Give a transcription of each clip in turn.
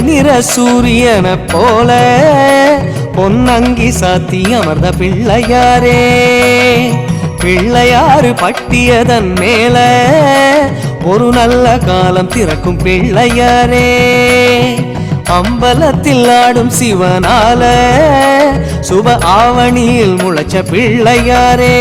நிற சூரியன போல பொன்னங்கி சாத்தி அமர்ந்த பிள்ளையாரே, பிள்ளையாறு பட்டியதன் மேல ஒரு நல்ல காலம் திறக்கும் பிள்ளையாரே, அம்பலத்தில் ஆடும் சிவனால சுப ஆவணியில் முளைச்ச பிள்ளையாரே.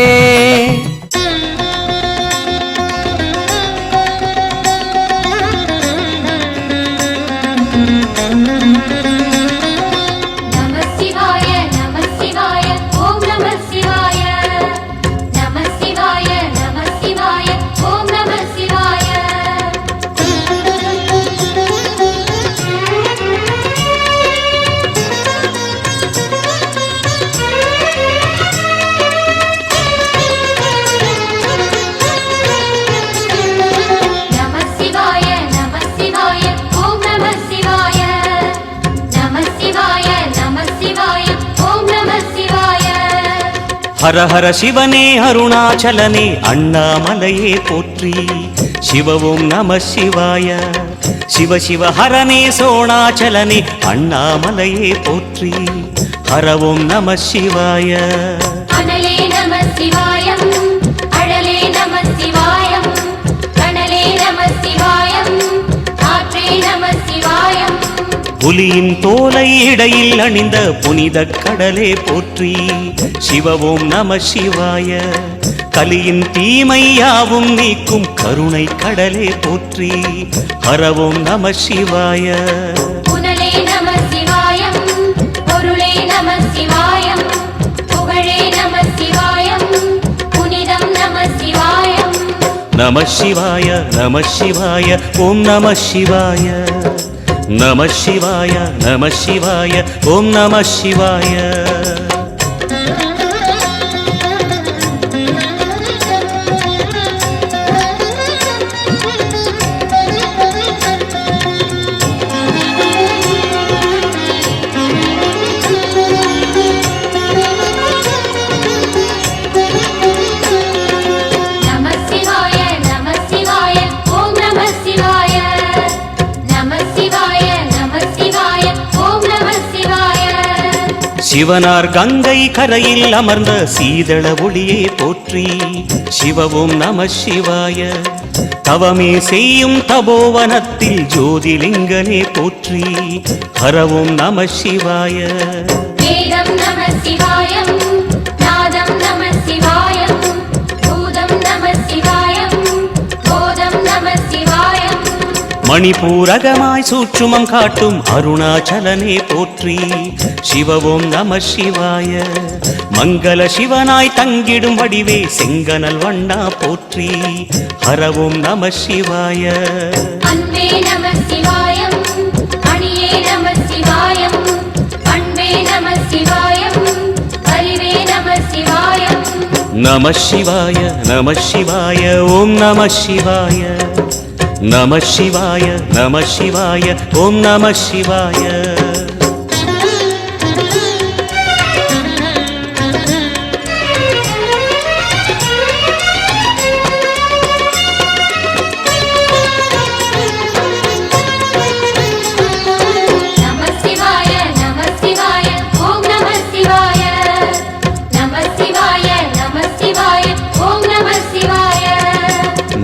ஹர ஹர சிவனே அருணாச்சலனே அண்ணாமலையே போற்றி, சிவவும் நம சிவாய. சிவ சிவ ஹரனே சோணாச்சலனே அண்ணாமலையே போற்றி, ஹரவும் நம சிவாய. அனலே நம சிவாயம், அழலே நம சிவாயம், கனலே நம சிவாயம், ஆற்றே நம சிவாயம். புலியின் தோலை இடையில் அணிந்த புனித கடலே போற்றி, சிவவும் நம சிவாய. கலியின் தீமையாவும் நீக்கும் கருணை கடலே போற்றி, ஹரவும் நம சிவாய. புனலே நம சிவாயம், பொருளே நம சிவாயம், புகழே நம சிவாயம், புனிதம் நம சிவாயம். நம சிவாய நம சிவாய ஓம் நம சிவாய. நம சிவாய நம சிவாய ஓம் நம சிவாய. சிவனார் கங்கை கரையில் அமர்ந்த சீதள ஒளியே போற்றி, சிவவும் நம சிவாய. தவமே செய்யும் தபோவனத்தில் ஜோதிலிங்கனே போற்றி, ஹரவும் நம சிவாய. வேதம் நம சிவாயம், நாதம் நம சிவாயம், பூதம் நம சிவாயம், போதம் நம சிவாயம். மணிபூரகமாய் சூட்சுமம் காட்டும் அருணாச்சலனே போற்றி, சிவவும் நம சிவாய. மங்கள சிவனாய் தங்கிடும் வடிவே செங்கனல் வண்ணா போற்றி, ஹரவும் நம சிவாய. அன்பே நம சிவாயம், அணியே நம சிவாயம், அன்பே நம சிவாயம், அறிவே நம சிவாயம். நம சிவாய நம சிவாய ஓம் நம சிவாய. நம சிவாய நம சிவாய ஓம் நம சிவாய.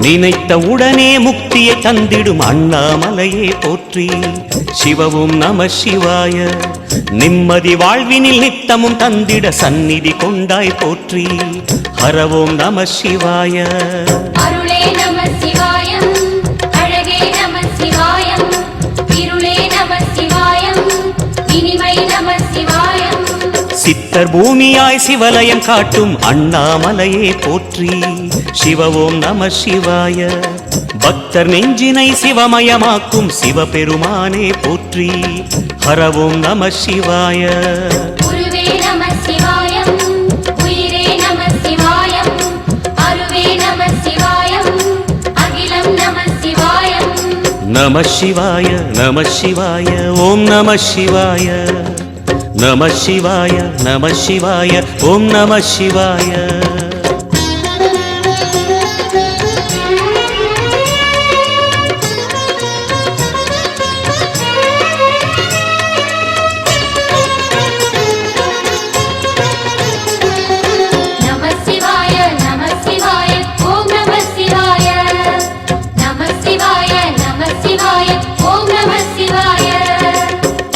நினைத்த உடனே முக்தியை தந்திடும் அண்ணாமலையே போற்றி, சிவவும் நம சிவாய. நிம்மதி வாழ்வினில் நித்தமும் தந்திட சந்நிதி கொண்டாய் போற்றி, ஹரவும் நம சிவாய. அருளே நம சிவாயம், அழகே நம சிவாயம், இருளே நம சிவாயம், இனிமை நம சிவாயம். சித்தர் பூமியாய் சிவலயம் காட்டும் அண்ணாமலையே போற்றி, சிவவும் நம சிவாய. பக்தர் நெஞ்சினை சிவமயமாக்கும் சிவபெருமானே போற்றி, ஹரவும் நம சிவாய. குருவே நம சிவாயம், உயிரே நம சிவாயம், அருவே நம சிவாயம், அகிலம் நம சிவாயம். நம சிவாய நம சிவாய ஓம் நம சிவாய. நம சிவாய நம சிவாய ஓம் நம சிவாய.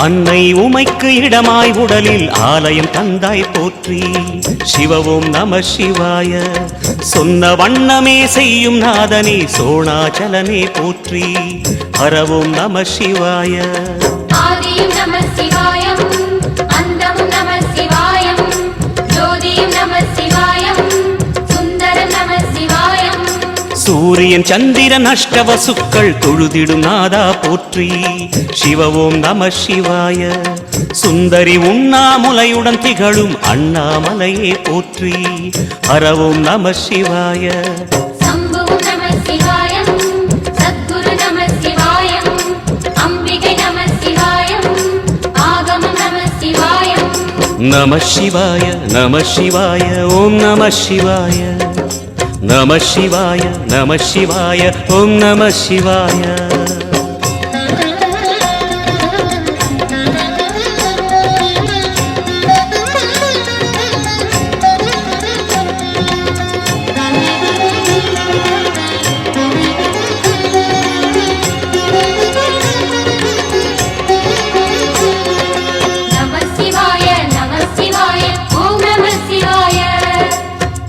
அன்னை உமைக்கு இடமாய் உடலில் ஆலயம் தந்தாய் போற்றி. சிவ ஓம் நம சிவாய. சொன்ன வண்ணமே செய்யும் நாதனே சோணாச்சலனே போற்றி. ஹர ஓம் நம சிவாய. ஆதியும் நம சிவாயம், அந்தமும் நம சிவாயம், ஜோதியும் நம சிவாயம், சுந்தரம் நம சிவாயம். சூரியன் சந்திரன் அஷ்டவசுக்கள் தொழுதிடும் நாதா போற்றி. சிவ ஓம் நம சிவாய. சுந்தரி உண்ணாமுலையுடன் திகழும் அண்ணாமலையே போற்றி. ஹர ஓம் நம சிவாய. சம்புவும் நம சிவாயம், சத்குரு நம சிவாயம், அம்பிகை நம சிவாயம், ஆகமம் நம சிவாயம். நம சிவாய நம சிவாய ஓம் நம சிவாய. நம சிவாய நம சிவாய ஓம் நம சிவாய. நம சிவாய நம சிவாய ஓம் நம சிவாய.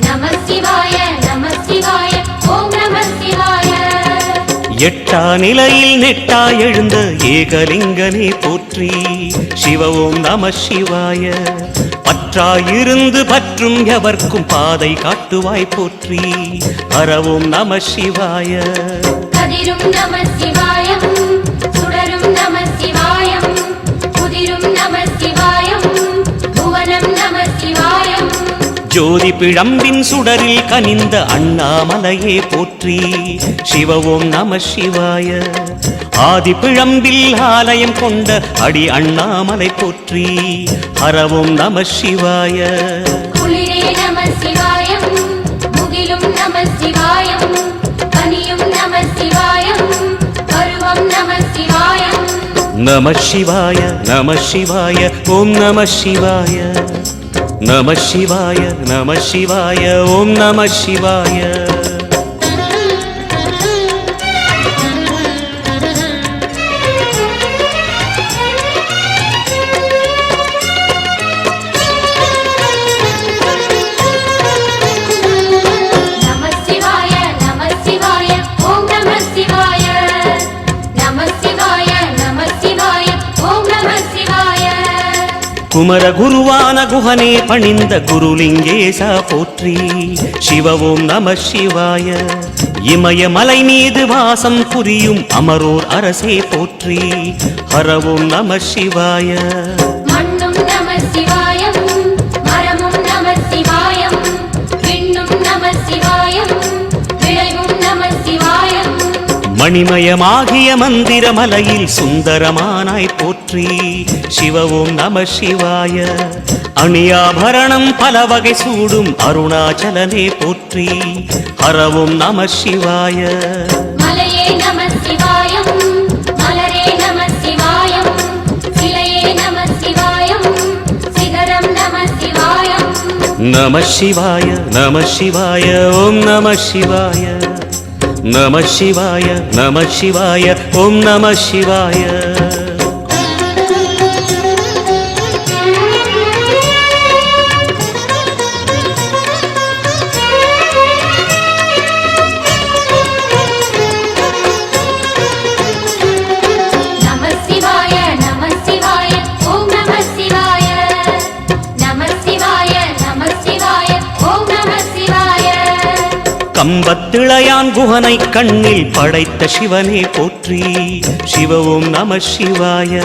நம சிவாய நம சிவாய ஓம் நம சிவாய. எட்டா நிலையில் நெட்டா எழுந்த ஏகலிங்கனே போற்றி. சிவ ஓம் நம சிவாய. பற்றாயிருந்து பற்றும் எவர்க்கும் பாதை காட்டுவாய் போற்றி. ஹர ஓம் நம சிவாய. கதிரும் நம சிவாயம், சுடரும் நம சிவாயம், புதிரும் நம சிவாயம், புவனம் நம சிவாயம். ஜோதி பிழம்பின் சுடரில் கனிந்த அண்ணாமலையே போற்றி. சிவ ஓம் நம சிவாய. ஆதி பிழம்பில் ஆலயம் கொண்ட அடி அண்ணாமலை போற்றி. ஹர ஓம் நம சிவாய. குளிரே நம சிவாயம், முகிலும் நம சிவாயம், பனியும் நம சிவாயம், பருவம் நம சிவாயம். நம சிவாய நம சிவாய ஓம் நம சிவாய. நம சிவாய நம சிவாய ஓம் நம சிவாய. நம சிவாய நம சிவாய ஓம் நம சிவாய. நம சிவாய நம சிவாய ஓம் நம சிவாய. குமர குருவான குஹனே பணிந்த குருலிங்கேசா போற்றி. சிவ ஓம் நம சிவாய. இமயமலை மீது வாசம் புரியும் அமரோர் அரசே போற்றி. ஹர ஓம் நம சிவாய. மண்ணும் நம சிவாயம், மரமும் நம சிவாயம், விண்ணும் நம சிவாயம், விளைவும் நம சிவாயம். மணிமயமாகிய மந்திர மலையில் சுந்தரமானாய் போற்றி. சிவ ஓம் நம சிவாய. அணியாபரணம் பல வகை சூடும் அருணாச்சலனே போற்றி. ஹர ஓம் நம சிவாய. மலையே நம சிவாயம், மலரே நம சிவாயம், சிலையே நம சிவாயம், சிகரம் நம சிவாயம். நம சிவாய நம சிவாய ஓம் நம சிவாய. நம சிவாய நம சிவாய ஓம் நம சிவாய. நம சிவாய நம சிவாய ஓம் நம சிவாய. நம சிவாய நம சிவாய ஓம் நம சிவாய. கம்பத்திளையான் குஹனை கண்ணில் படைத்த சிவனே போற்றி. சிவ ஓம் நம சிவாய.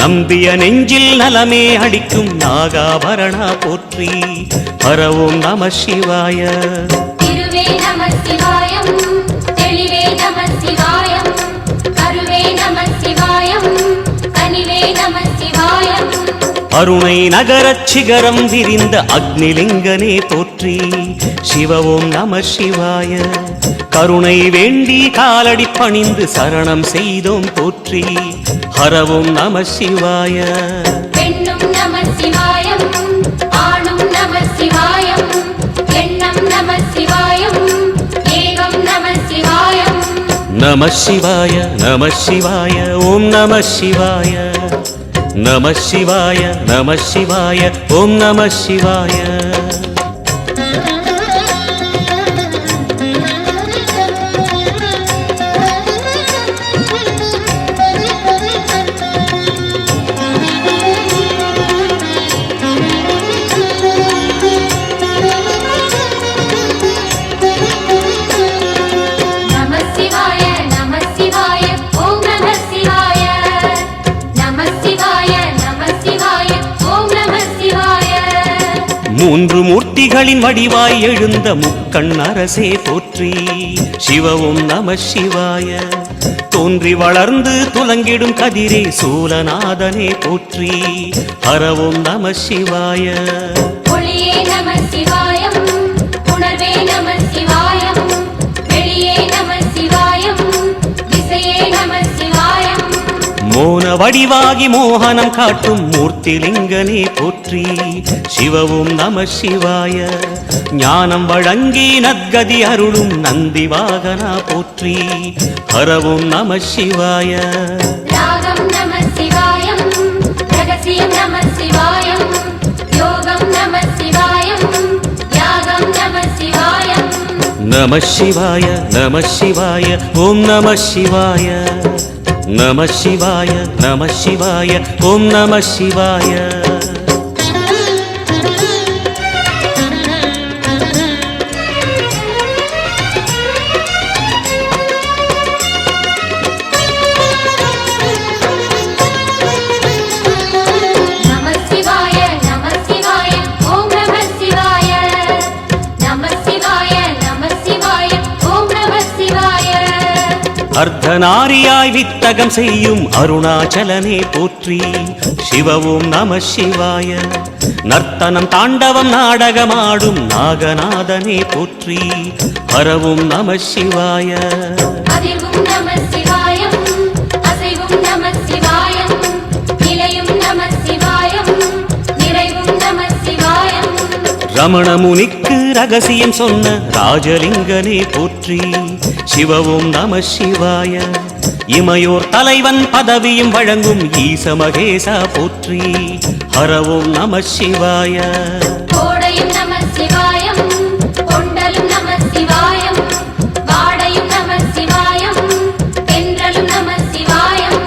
நம்பிய நெஞ்சில் நலமே அடிக்கும் நாகாபரணா போற்றி. ஹர ஓம் நம சிவாய. திருவே நம சிவாயம், தெளிவே நம சிவாயம், கருவே நம சிவாயம், கனிவே நம சிவாயம். அருணை நகரச் சிகரம் விரிந்த அக்னிலிங்கனே போற்றி. சிவ ஓம் நம சிவாய. கருணை வேண்டி காலடி பணிந்து சரணம் செய்தோம் போற்றி. ஹர ஓம் நம சிவாய. பெண்ணும் நம சிவாயம், ஆணும் நம சிவாயம், எண்ணம் நம சிவாயம், ஏகம் நம சிவாயம். நம சிவாய நம சிவாய ஓம் நம சிவாய. நம சிவாய நம சிவாய ஓம் நம சிவாய நம சிவாய நம சிவாய ஓம் நம சிவாய நம சிவாய நம சிவாய ஓம் நம சிவாய மூன்று மூர்த்திகளின் வடிவாய் எழுந்த முக்கண் அரசே போற்றி சிவவும் நம சிவாய தோன்றி வளர்ந்து துலங்கிடும் கதிரே சூலநாதனே போற்றி ஹரவும் நம சிவாய ஒளியே நம சிவாயம் உணர்வே நம சிவாயம் வெளியே நம சிவாயம் திசையே நம சிவாயம் மோன வடிவாகி மோகனம் காட்டும் மூர்த்திலிங்கனே போற்றி சிவவும் நம சிவாய ஞானம் வழங்கி நற்கதி அருளும் நந்தி வாகனா போற்றி ஹரவும் நம சிவாய ராகம் நம சிவாயம் ரகசியம் நம சிவாயம் யோகம் நம சிவாயம் யாகம் நம சிவாயம் நம சிவாய நம சிவாய ஓம் நம சிவாய நம சிவாய நம சிவாய ஓம் நம சிவாய நம சிவாய நம சிவாய ஓம் நம சிவாய நம சிவாய நம சிவாய ஓம் நம சிவாய அர்த்தநாரியாய் வித்தகம் செய்யும் அருணாச்சலனே போற்றி சிவவும் நம சிவாய நர்த்தனம் தாண்டவம் நாடகமாடும் நாகநாதனே போற்றி ஹரவும் நம சிவாய அதிர்வும் நம சிவாயம் அசைவும் நம சிவாயம் நிலையும் நம சிவாயம் நிறைவும் நம சிவாயம் ரமண முனிக்கு ரகசியம் சொன்ன ராஜலிங்கனே போற்றி சிவவும் நம சிவாய இமையோர் தலைவன் பதவியும் வழங்கும் ஈச மகேசா போற்றி ஹரவும் நம சிவாய கோடையும் நம சிவாயம் கொண்டலும் நம சிவாயம் வாடையும் நம சிவாயம் தென்றலும் நம சிவாயம்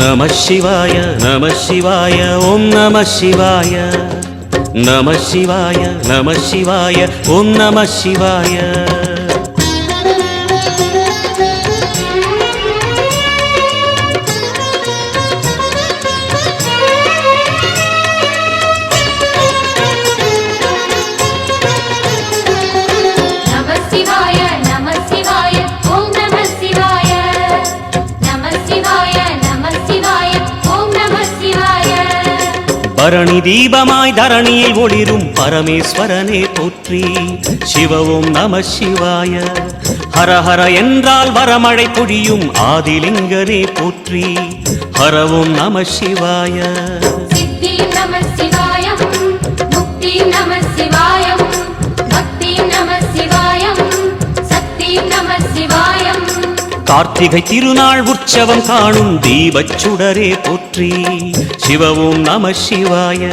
நம சிவாய நம சிவாய ஓம் நம சிவாய நம சிவாய நம சிவாய ஓம் நம சிவாய நம சிவாய நம சிவாய ஓம் நம சிவாய நம சிவாய நம சிவாய ஓம் நம சிவாய பரணி தீபமாய் தரணியில் ஒளிரும் பரமேஸ்வரனே போற்றி சிவவும் நம சிவாய ஹரஹர என்றால் வரமழை பொழியும் ஆதிலிங்கனே போற்றி ஹரவும் நம சிவாய சித்தியும் நம சிவாயம் முக்தியும் நம சிவாயம் பக்தியும் நம சிவாயம் சக்தியும் நம சிவாயம் கார்த்திகை திருநாள் உற்சவம் காணும் தீபச் சுடரே போற்றி சிவவும் நம சிவாய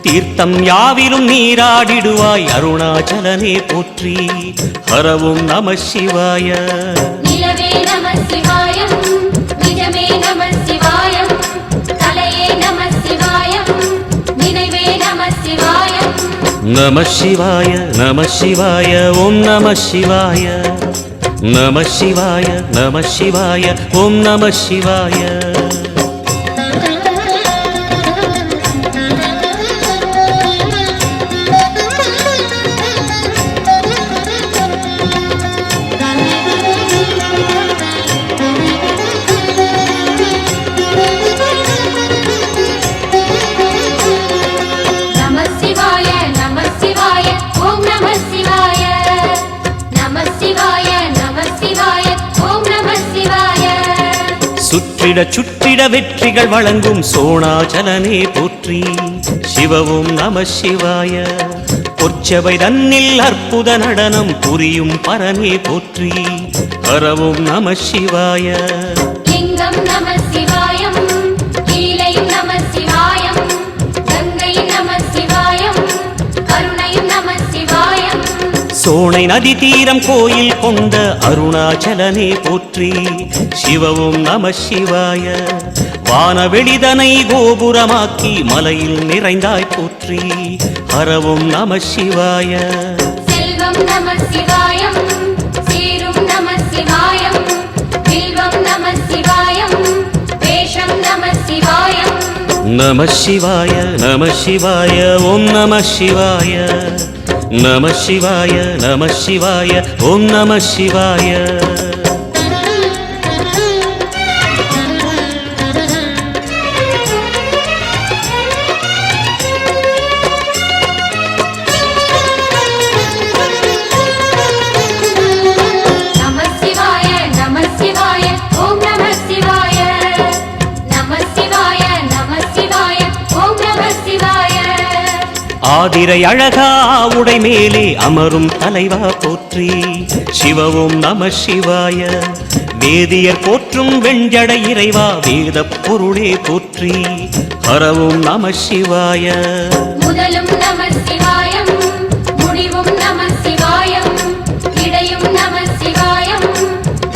தீர்த்தம் யாவிலும் நீராடிடுவாய் அருணாச்சலனே போற்றி ஹரவும் நம சிவாய நிலவே நம சிவாயம் நிஜமே நம சிவாயம் கலையே நம சிவாயம் நினைவே நம சிவாயம் நம சிவாய நம சிவாய ஓம் நம சிவாய நம சிவாய நம சிவாய ஓம் நம சிவாய நம சிவாய நம சிவாய ஓம் நம சிவாய நம சிவாய நம சிவாய ஓம் நம சிவாய சுற்றிட சுற்றிட வெற்றிகள் வழங்கும் சோணாச்சலனே போற்றி சிவவும் நம சிவாய பொற்சபை தன்னில் அற்புத நடனம் புரியும் பரமே போற்றி ஹரவும் நம சிவாய லிங்கம் நம சிவாயம் லீலையும் நம சிவாய சோனை நதி தீரம் கோயில் கொண்ட அருணாச்சலனே போற்றி சிவவும் நம சிவாய வானவெளிதனை கோபுரமாக்கி மலையில் நிறைந்தாய் போற்றி ஹரவும் நம சிவாய செல்வம் நம சிவாயம் சீரும் நம சிவாயம் வில்வம் நம சிவாயம் வேஷம் நம சிவாயம் நம சிவாய நம சிவாய ஓம் நம சிவாய நம சிவாய நம சிவாய ஓம் நம சிவாய நம சிவாய நம சிவாய ஓம் நம சிவாய நம சிவாய நம சிவாய ஓம் நம சிவாய ஆதிரை அழகா உடை மேலே அமரும் தலைவா போற்றி சிவவும் நம சிவாய வேதியர் போற்றும் வெண்ஜடை இறைவா வேத பொருளே போற்றி ஹரவும் நம சிவாய முதலும் நம சிவாயம் முடிவும் நம சிவாயம் இடையும் நம சிவாயம்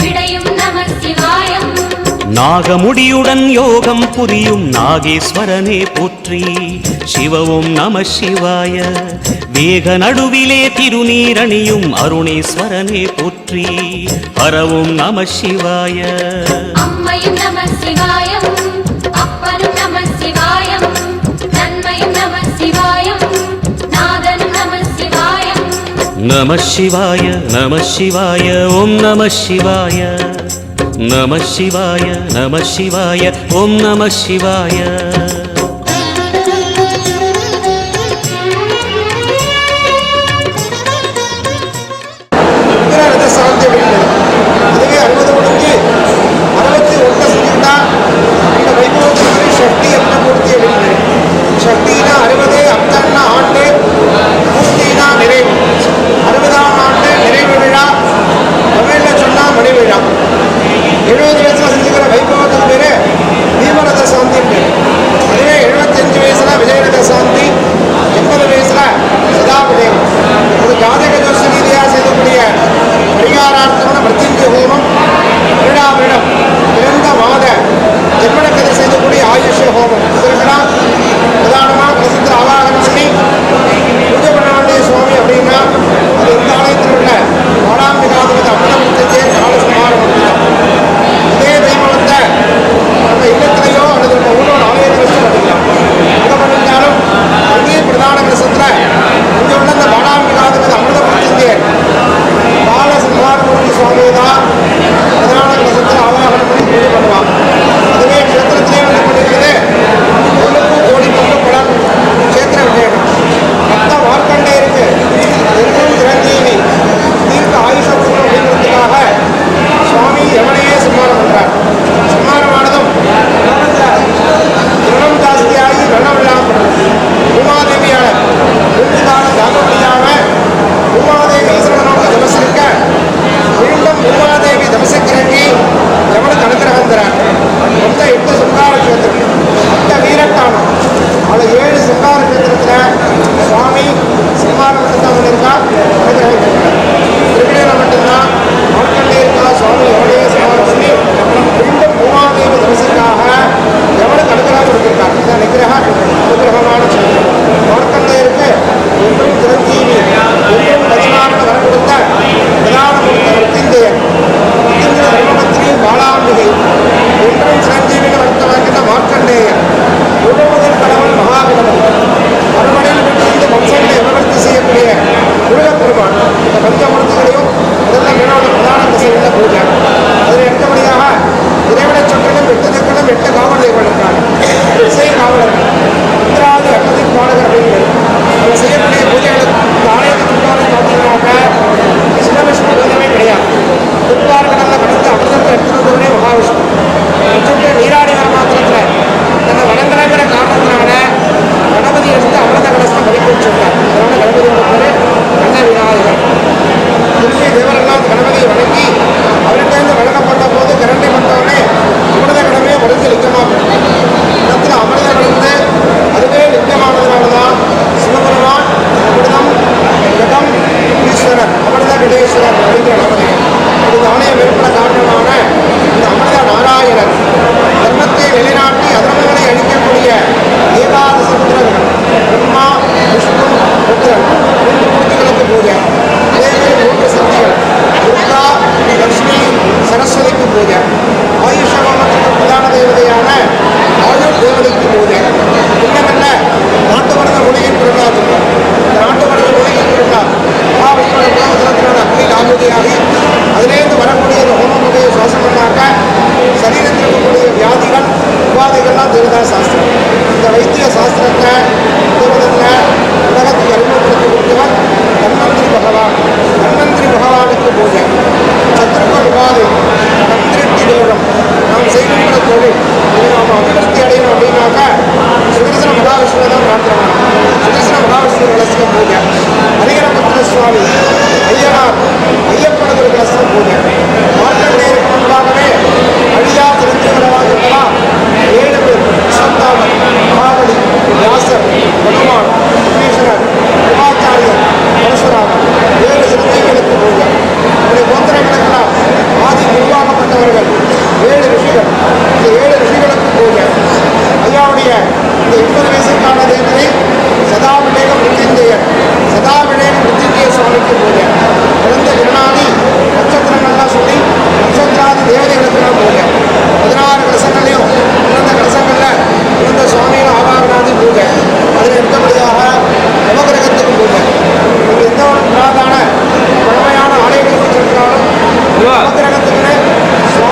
விடையும் நம சிவாயம் நாகமுடியுடன் யோகம் புரியும் நாகேஸ்வரனே போற்றி சிவவும் நம சிவாய வேக நடுவிலே திருநீரணியும் அருணேஸ்வரனே போற்றி ஹரவும் நம சிவாய அம்மையும் நம சிவாயம் அப்பனும் நம சிவாயம் நன்மையும் நம சிவாயம் நாதனும் நம சிவாயம் நம சிவாய நம சிவாய ஓம் நம சிவாய நம சிவாய நம சிவாய ஓம் நம சிவாய அதுவே 60 முடிஞ்சு 61 செஞ்சுட்டா இந்த வைபவத்துக்கு சக்தி என்ன பூர்த்தி அப்படின்னு சக்தினா 60 அப்தன்னா ஆண்டு பூர்த்தினா நிறைவு 60ஆம் ஆண்டு நிறைவு விழா தமிழில் சொன்னால் மணி விழா 70 வயசில் செஞ்சுக்கிற வைபவத்துக்கு பேர் தீபரத சாந்தி பேர்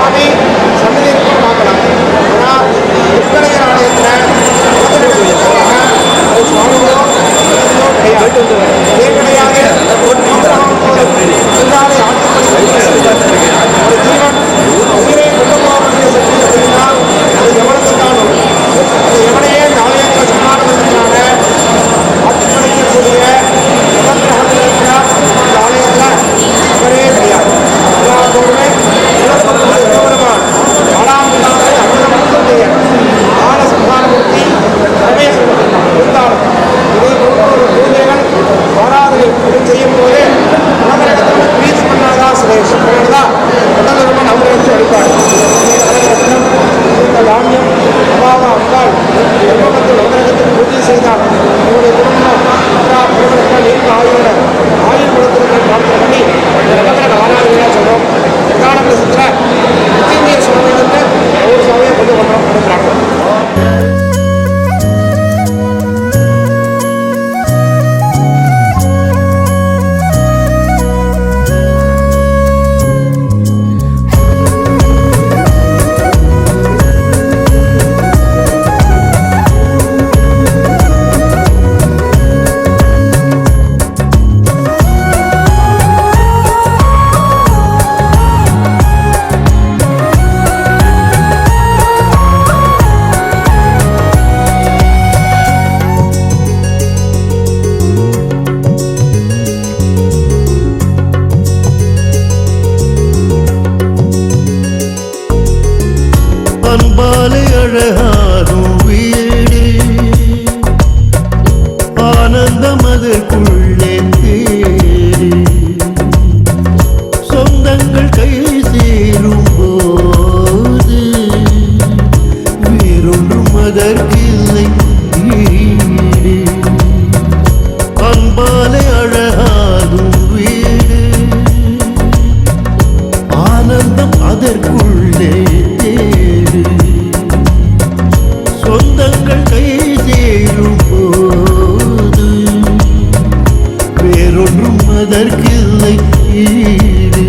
சுவாமி சன்னதி இருக்கும் பார்க்கலாம். ஆனால் திருக்கடையர் ஆலயத்தில் அது சுவாமியோ கிடையாது. நேரடியாக இருந்தாலே ஆட்டுப்படி ஒரு ஜீவன் உயிரை கொண்டு போகக்கூடிய சக்தி அப்படின்னா அது எவனுக்கு தான் வரும். அது எவனையே இந்த ஆலயத்தில் சமாளிக்கிறதுனால ஆட்டுப்படிக்கக்கூடிய உடன்கிரகங்கள் இருக்கிறார். இந்த ஆலயத்தில் அவரே கிடையாது. எல்லாத்தோடுமே சிவபெருமான் 4ஆம் நாளை அன்னமுடைய ஆன சந்தானமூர்த்தி பரமேஸ்வரன் இருந்தாலும் இதே போன்ற பூஜைகள் ஆராதனை செய்யும் போது உலகத்தில் ப்ளீஸ் பண்ணாதான் சிரேஷம் தான் உடலுடன் அவர்களுக்கு வழிபாடு இந்த தானியம் அபாவ அம்பாள் எவ்வளத்தில் உலகத்தில் பூஜை செய்தால் உங்களுடைய குடும்பம் நீண்ட ஆயுள் கொடுத்திருக்கிற பிரார்த்தனை பண்ணி உலகில் ஆராதனையாக சொல்கிறோம். எக்கான சித்திர இந்திய சுவாமியிலிருந்து ஒவ்வொரு சுவாமியை கொண்டு வந்தோம் பிரார்த்தனை. அன்பாலே அழகாகும் வீடு ஆனந்தம் அதற்குள்ளே தேடி சொந்தங்கள் கை சேரும் போது வேறொன்றும் அதற்கில்லை ஈடு. அன்பாலே அழகாகும் வீடு ஆனந்தம் அதற்குள்ளே தேடு சொந்தங்கள் கை சேரும் போது வேறொன்றும் அதற்கில்லை ஈடு.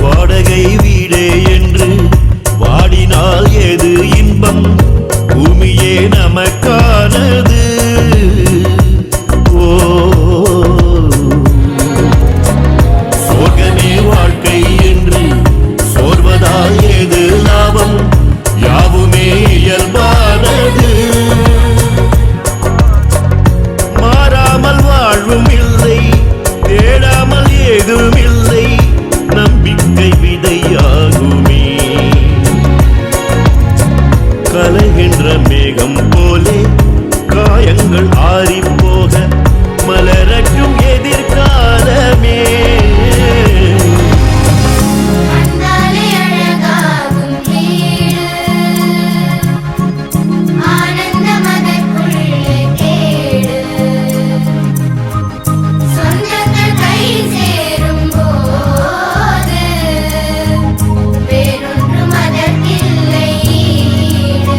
வாடகை வீடே என்று வாடினால் ஏது இன்பம் பூமியே நமக்கானது. ஓ சோகமே வாழ்க்கை என்று சோர்வதால் ஏது லாபம் யாவுமே இயல்பானது. மாறாமல் வாழ்வும் இல்லை தேடாமல் ஏதும் இல்லை நம்பிக்கை விதையாகுமே. கலைகின்ற மேகம் போலே காயங்கள் ஆறிப்போக மலரட்டும் எதிர்காலமே. அந்தாலே அழகாகும் வீடு ஆனந்தம் அதற்குள்ளே தேடு சொந்தங்கள் கை சேரும் போது வேறொன்றும் அதற்கில்லை ஈடு.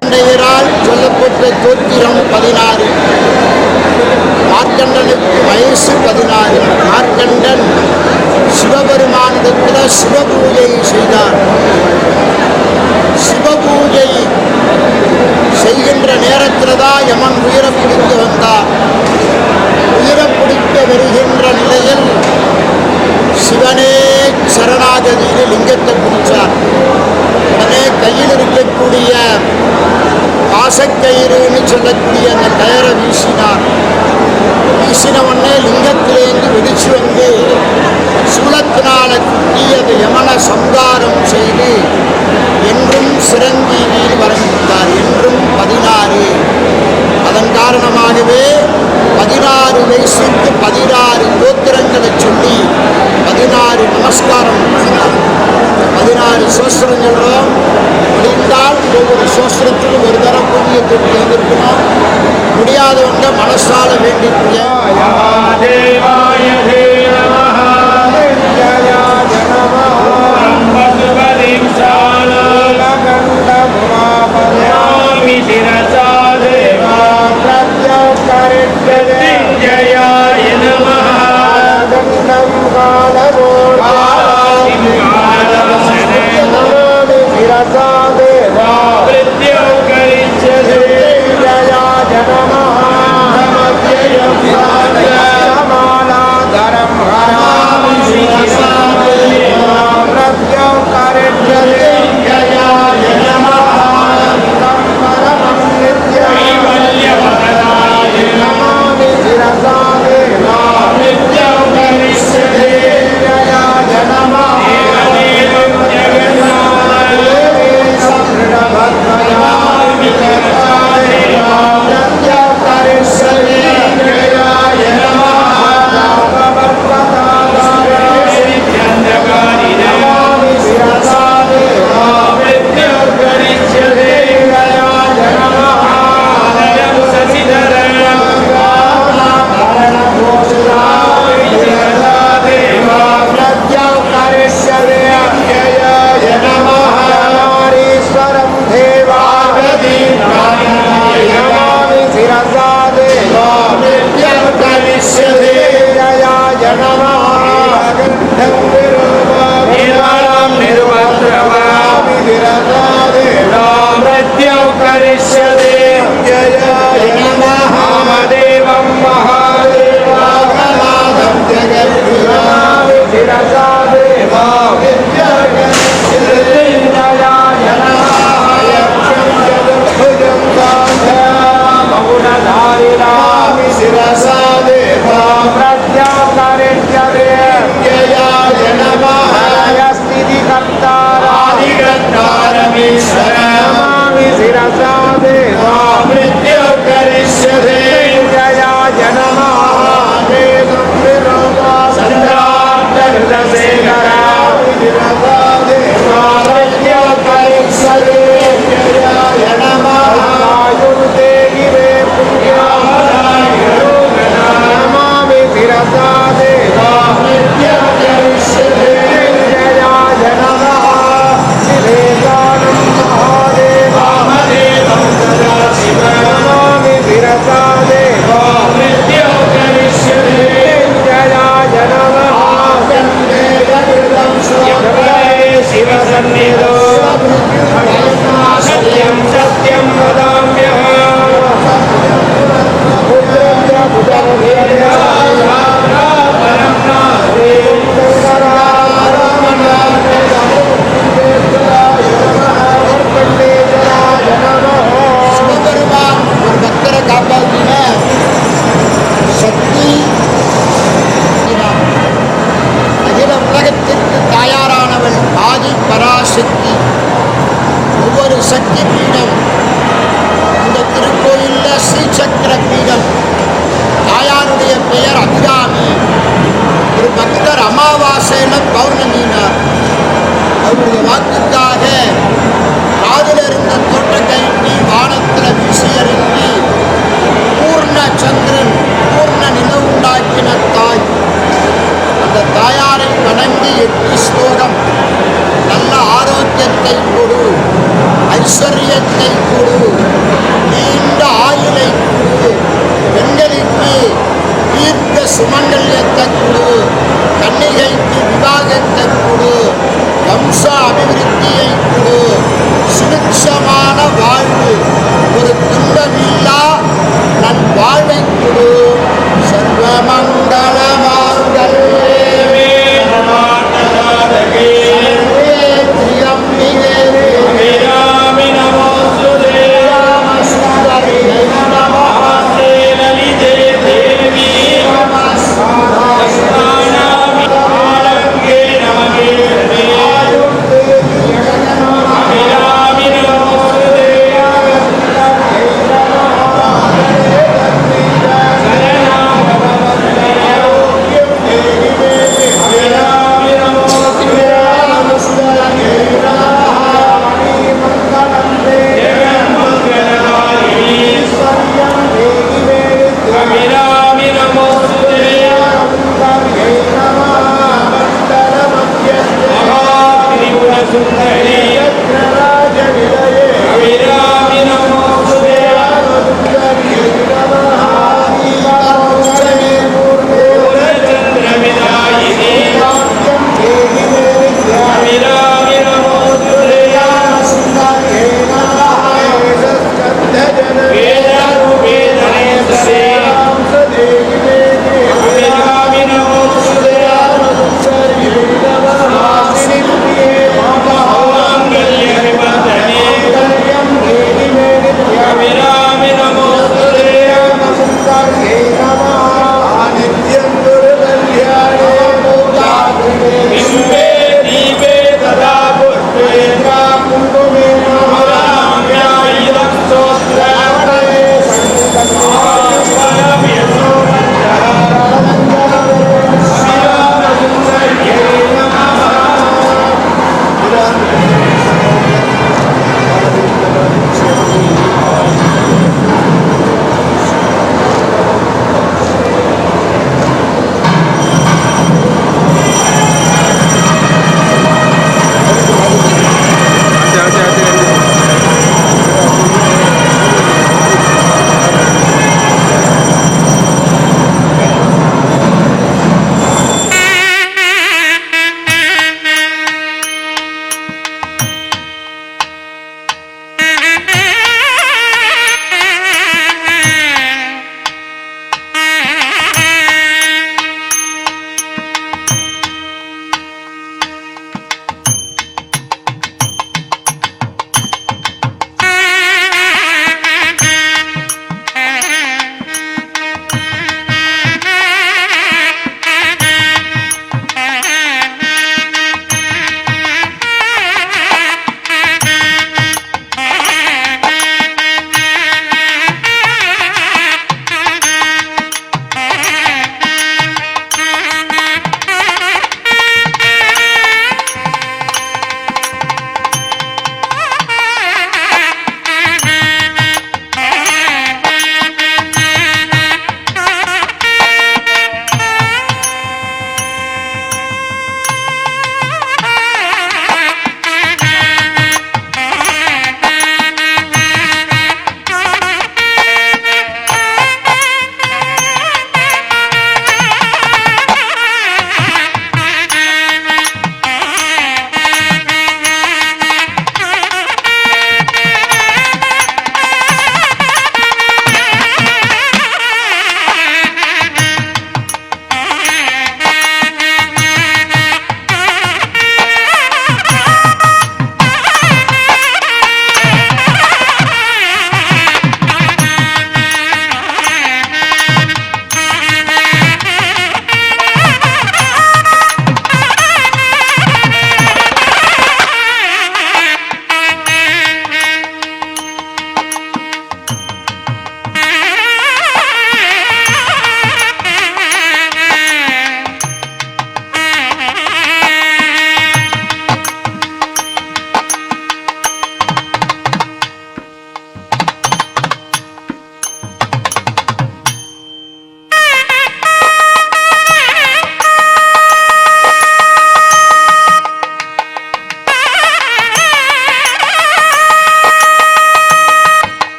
மார்க்கண்டேயரால் சொல்லப்பட்ட தோத்திரம் 16. மார்க்கண்டனுக்கு வயசு 16. மார்க்கண்டன் சிவபெருமானிடத்தில் சிவபூஜை செய்தார். சிவபூஜை செய்கின்ற பாசக்கயிறுன்னு சொல்லக்கூடிய அந்த கயிறை வீசினார். வீசின உடனே லிங்கத்திலேருந்து வெடிச்சு வந்து சூலத்தினால குத்தி அது யமன சம்ஹாரம் செய்து என்றும் சிரஞ்சீவியில் வரவிட்டார். என்றும் 16. அதன் காரணமாகவே 16 வயசுக்கு 16 கோத்திரங்களை சொல்லி 16 நமஸ்காரம் பண்ணினார். 16 சோஸ்திரம் சொல்கிறோம். முடிந்தால் ஒவ்வொரு சோஸ்திரத்திலும் ஒரு தரம் புண்ணியத்தை தேர்ந்திருக்கணும். முடியாதவங்க மனசால வேண்டிய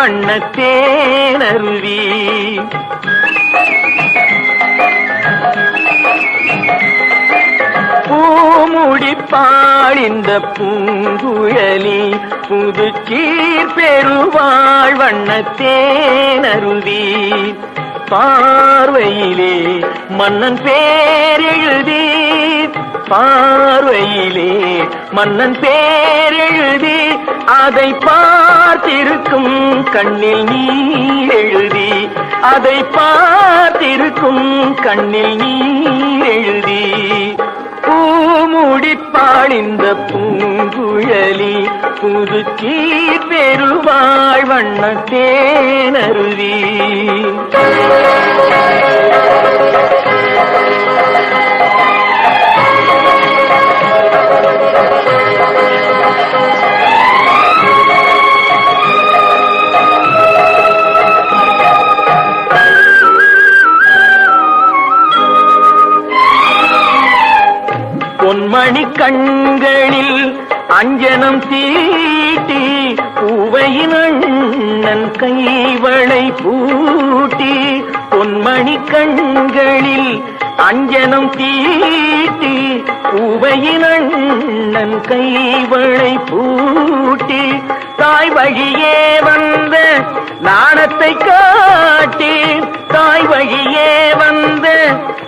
வண்ண தேனருவி பூமுடிப்பாள் இந்த பூங்குழலி புதுச்சீர் பெருவாள் வண்ண தேனருவி பார்வையிலே மன்னன் பேரெழுதி பார்வையிலே மன்னன் பேரெழுதி அதை பார்த்திருக்கும் கண்ணில் நீர் எழுதி அதை பார்த்திருக்கும் கண்ணில் நீர் எழுதி பூமுடிப்பாள் இந்த பூங்குழலி புதுச்சீர் பெருவாள் வண்ண தேனருவி பொன்மணி கண்களில் அஞ்சனம் தீட்டி பூவையின் அண்ணன் கைவளை பூட்டி பொன்மணி கண்களில் அஞ்சனம் தீட்டி பூவையின் அண்ணன் கைவளை பூட்டி தாய் வழியே வந்த நாணத்தை காட்டி தாய் வழியே வந்த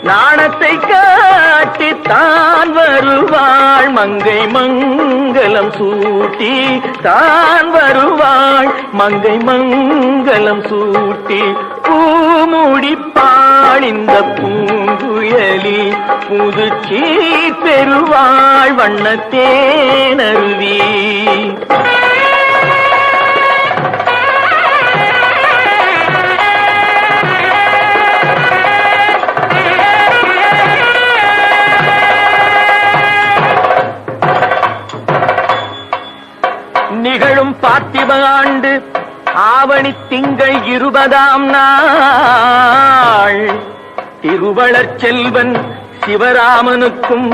நாணத்தை காட்டி தான் வருவாள் மங்கை மங்களம் சூட்டி தான் வருவாள் மங்கை மங்களம் சூட்டி பூமுடிப்பாள் இந்த பூங்குழலி புதுச்சீர் பெருவாள் வண்ண தேனருவி நிகழும் பார்த்திப ஆண்டு ஆவணி திங்கள் 20ஆம் நாள் திருவளர் செல்வன் சிவராமனுக்கும்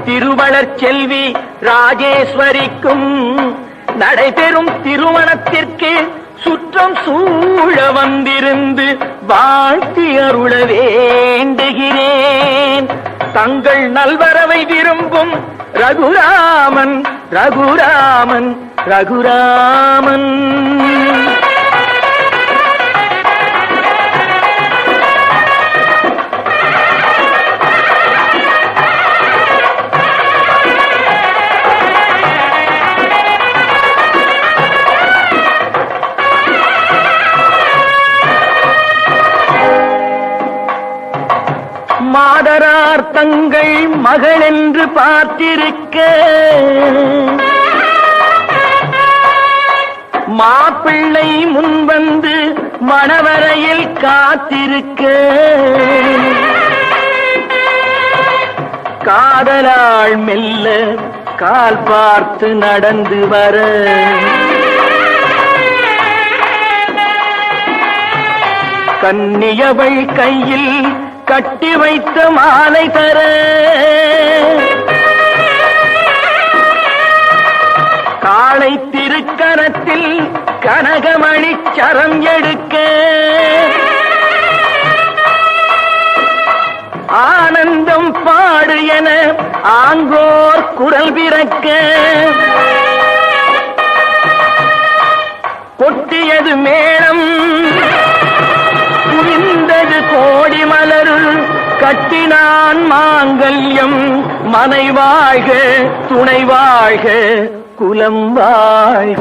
திருவளர் செல்வி ராஜேஸ்வரிக்கும் நடைபெறும் திருமணத்திற்கு சுற்றம் சூழ வந்திருந்து வாழ்த்தி அருள வேண்டுகிறேன். தங்கள் நல்வரவை விரும்பும் ரகுராமன் ரகுராமன் ரகுராமன். மாதரார் தங்கள் மகள் என்று பார்த்திருக்க மாப்பிள்ளை முன்வந்து மணவரையில் காத்திருக்க காதலாள் மெல்ல கால் பார்த்து நடந்து வர கன்னியவள் கையில் கட்டி வைத்த மாலை தர காளை திருக்கரத்தில் கனகமணி சரம் எடுக்க ஆனந்தம் பாடு என ஆங்கோர் குரல் பிறக்க கொட்டியது மேளம் குவிந்தது கோடி மலர் கட்டினான் மாங்கல்யம் மனை வாழ்க துணை வாழ்க குலம் வாழ்க.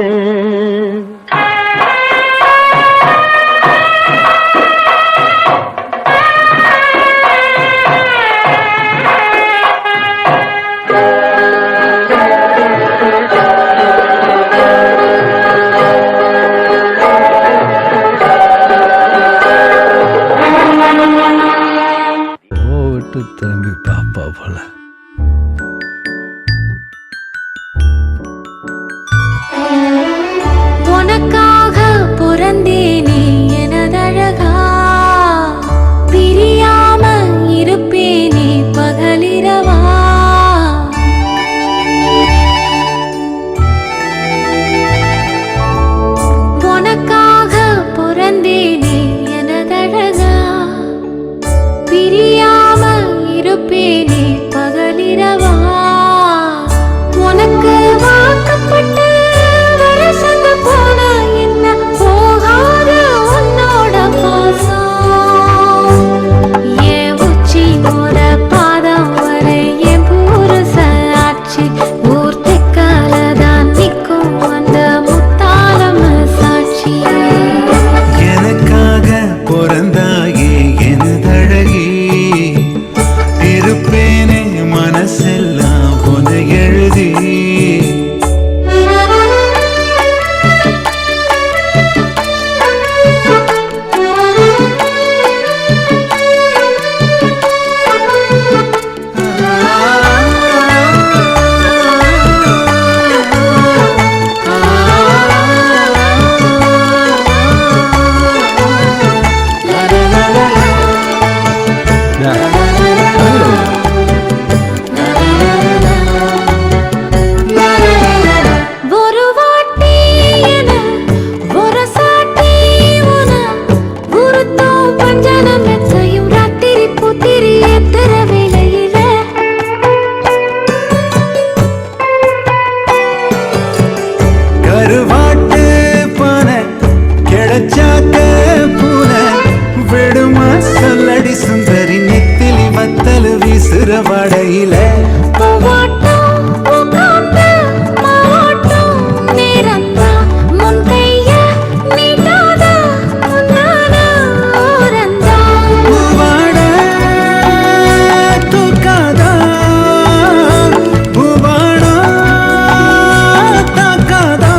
திரும்பி பாப்பா போல உனக்காக பிறந்தேனே எனதழகா, பிரியாம இருப்பேனே பகலிரவா. உனக்காக ஊரவடையில பூவாட்டம் உட்கார்ந்து மாவாட்டம் நேரந்தான் முன் கைய நீட்டாத முன்னால ஓரந்தான் பூவாட தூக்காதா பூவாடா தாக்காதா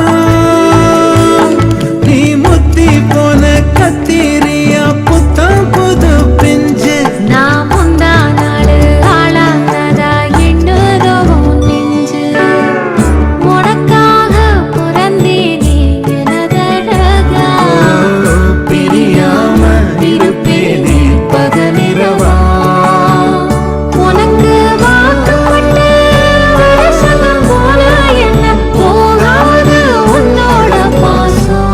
நீ முத்தி போன கத்திரியா புத்தம் புது பிஞ்சு நான் முந்தா நாடு ஆளானதா எண்ணுதோ நெஞ்சு உனக்காக பிறந்தேனே எனதழகா பிரியாம இருப்பேனே பகலிரவா உனக்கு வாக்கப்பட்டு வருஷம் போல என்ன போகாது உன்னோட பாசம்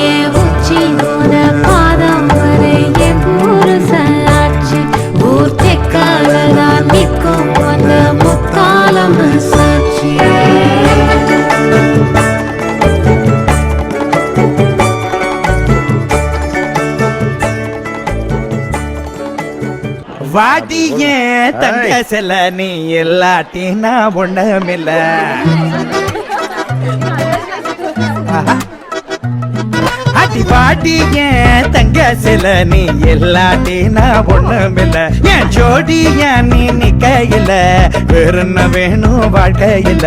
ஏ உச்சி போன பாதம் வரை என் புருஷாட்சி ஊர் தெக்காலதான் நிற்கும் அந்த முத்தாலம் சாட்சி வாடிய தங்க செல்ல நீ எல்லாட்டினா ஒண்ணுமில்ல அடி வாடிய தங்க செல்ல நீ எல்லாட்டினா ஒண்ணுமில்ல என் ஜோடிய நீ நிக்கையில வேற என்ன வேணும் வாழ்க்கையில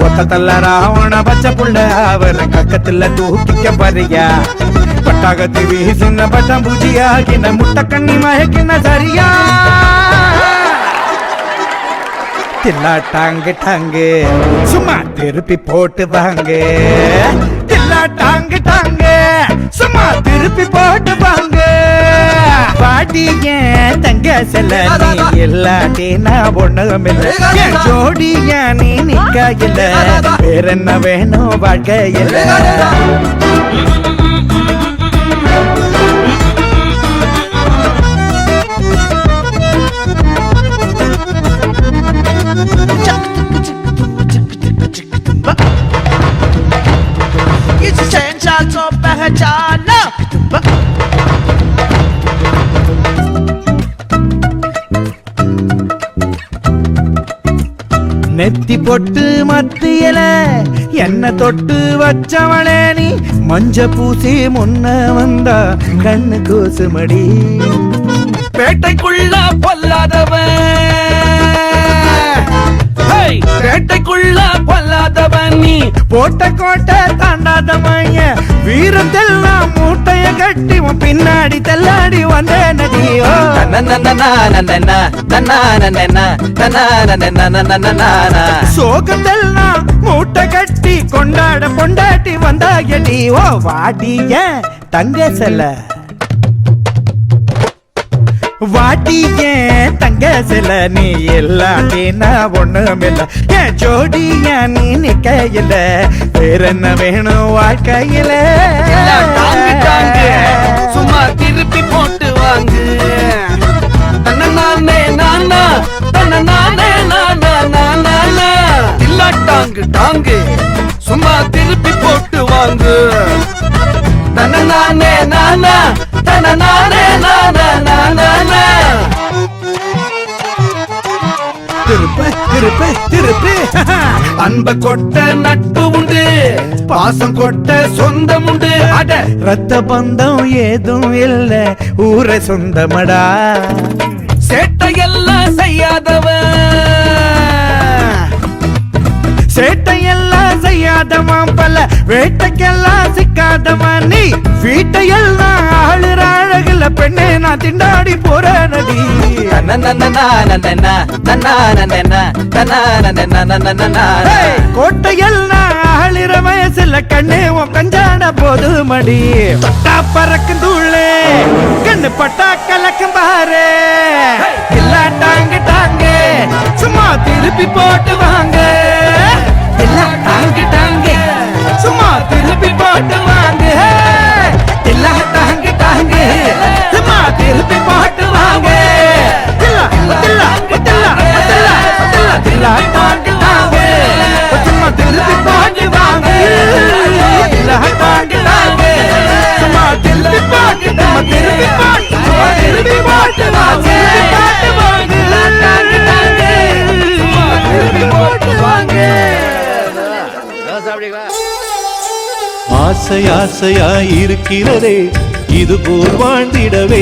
ஒத்த தள்ள ராவண பச்சை புள்ள அவர் கக்கத்துல தூக்கிக்க பறியா பட்டாகத்தி வீசுன பட்டம் பூஜியாகின முட்டை கண்ணி மயக்கின சரியா தில்லா டாங்கு டாங்கு சும்மா திருப்பி போட்டு வாங்க தில்லா டாங்கு டாங்கு சும்மா திருப்பி போட்டு வாங்க பாட்டிய தங்க செல்ல நீ இல்லாட்டி நான் ஒண்ணுமில்ல என் ஜோடிய நீ நிக்கையில வேற என்ன வேணும் வாழ்க்கையில நெத்தி பொட்டு மத்தியல என்ன தொட்டு வச்சவளே நீ மஞ்ச பூசி முன்ன வந்தா கண்ணு கூசுமடி பேட்டைக்குள்ள பொல்லாதவன் பேட்டைக்குள்ள பொல்லாதவன் நீ போட்ட கோட்டை தாண்டாதவன் வீரத்தெல்லாம் மூட்டைய கட்டி உன் பின்னாடி தள்ளாடி வந்த நதியோ சோகத்தெல்லாம் மூட்டை கட்டி கொண்டாட கொண்டாட்டி வந்தாயடி ஓ வாடிய தங்க செல்ல வாட்டிய தங்க செல்ல நீ எல்லாட்டினா ஒண்ணுமில்ல என் ஜோடிய நீ நிக்கையில வேற என்ன வேணும் வாழ்க்கையில சும்மா திருப்பி போட்டு வாங்கு நானே நானா நானே நானா இல்ல டாங்கு டாங்கு சும்மா திருப்பி போட்டு வாங்கு நானே நானா நானே நானா திருப்பு திருப்பு திருப்பு அன்ப கொட்ட நட்பு உண்டு பாசம் கொட்ட சொந்தம் உண்டு அட ரத்த பந்தம் ஏதும் இல்ல ஊரை சொந்தமடா சேட்டையெல்லாம் செய்யாதவன் சேட்டையெல்லாம் செய்யாதவன் பல வேட்டைக்கெல்லாம் சிக்காதவன் நீ வீட்டையெல்லாம் ஆளுற அழகுல பெண்ணே நான் திண்டாடி போற நடி கோட்டையெல்லாம் ஆளுற வயசுல கண்ணே உன் கஞ்சான போது மடி பட்டா பறக்கும் தூளே கண்ணு பட்டா கலக்கும் பாரு இல்ல டாங்கு டாங்கு சும்மா திருப்பி போட்டு வாங்க இல்ல டாங்கு டாங்கு சும்மா திருப்பி போட்டு வாங்க இல்ல டாங்கு டாங்கு சும்மா திருப்பி போட்டு வாங்க இல்ல இல்ல இல்ல இல்ல இல்ல டாங்கு டாங்கு சும்மா திருப்பி போட்டு வாங்க இல்ல டாங்கு டாங்கு சும்மா திருப்பி போட்டு திருப்பி போட்டு ஆசை ஆசையாயிருக்கிறதே இதுபோல் வாழ்ந்திடவே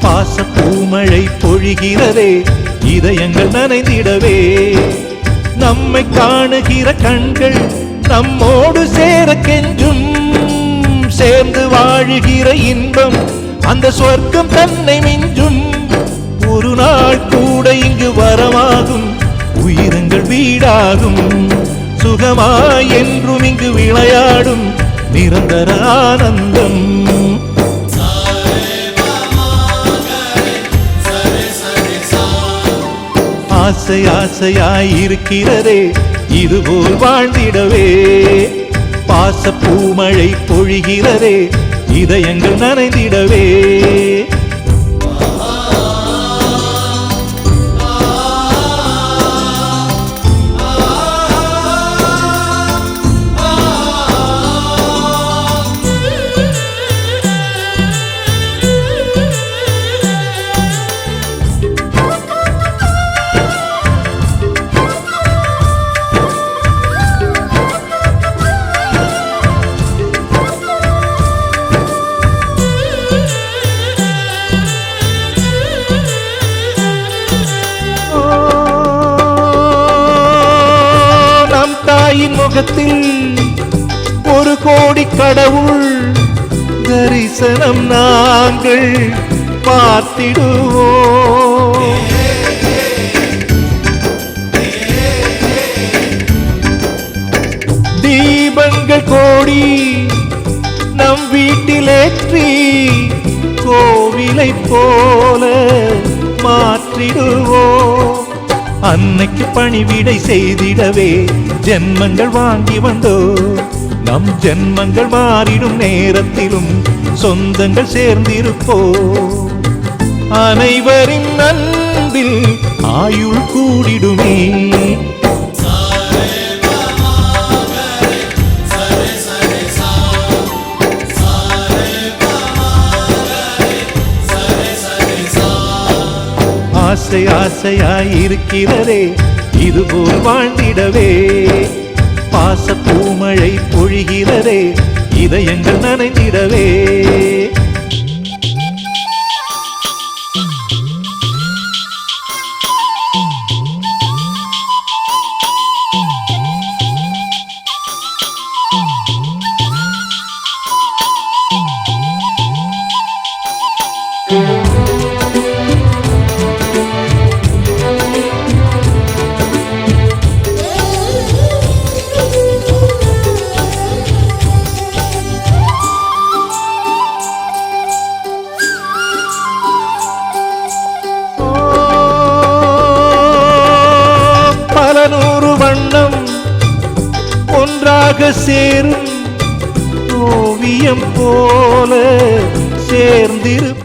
பாச பூமழை பொழிகிறதே இதயங்கள் நனைந்திடவே நம்மை காணுகிற கண்கள் நம்மோடு சேர கெஞ்சும் சேர்ந்து வாழுகிற இன்பம் அந்த சொர்க்கம் தன்னை மிஞ்சும் ஒரு நாள் கூட இங்கு வரமாகும் உயிரங்கள் வீடாகும் சுகமாய் என்றும் இங்கு விளையாடும் நிரந்தர ஆனந்தம் ஆசை ஆசையாயிருக்கிறதே இதுபோல் வாழ்ந்திடவே பாச பூமழை பொழிகிறதே இதயங்கள் நனைந்திடவே தாயின் முகத்தில் ஒரு கோடி கடவுள் தரிசனம் நாங்கள் பார்த்திடுவோம் தீபங்கள் கோடி நம் வீட்டிலேற்றி கோவிலை போல மாற்றிடுவோம் அன்னைக்கு பணிவிடை செய்திடவே ஜென்மங்கள் வாங்கி வந்தோ நம் ஜென்மங்கள் மாறிடும் நேரத்திலும் சொந்தங்கள் சேர்ந்திருப்போ அனைவரின் அன்பில் ஆயுள் கூடிடுமே ஆசை ஆசையாயிருக்கிறதே இதுபோல் வாழ்ந்திடவே பாச பூமழை பொழிகிறதே இதயங்கள் நனைந்திடவே ஒன்றாக சேரும் ஓவியம் போல சேர்ந்திருப்போம்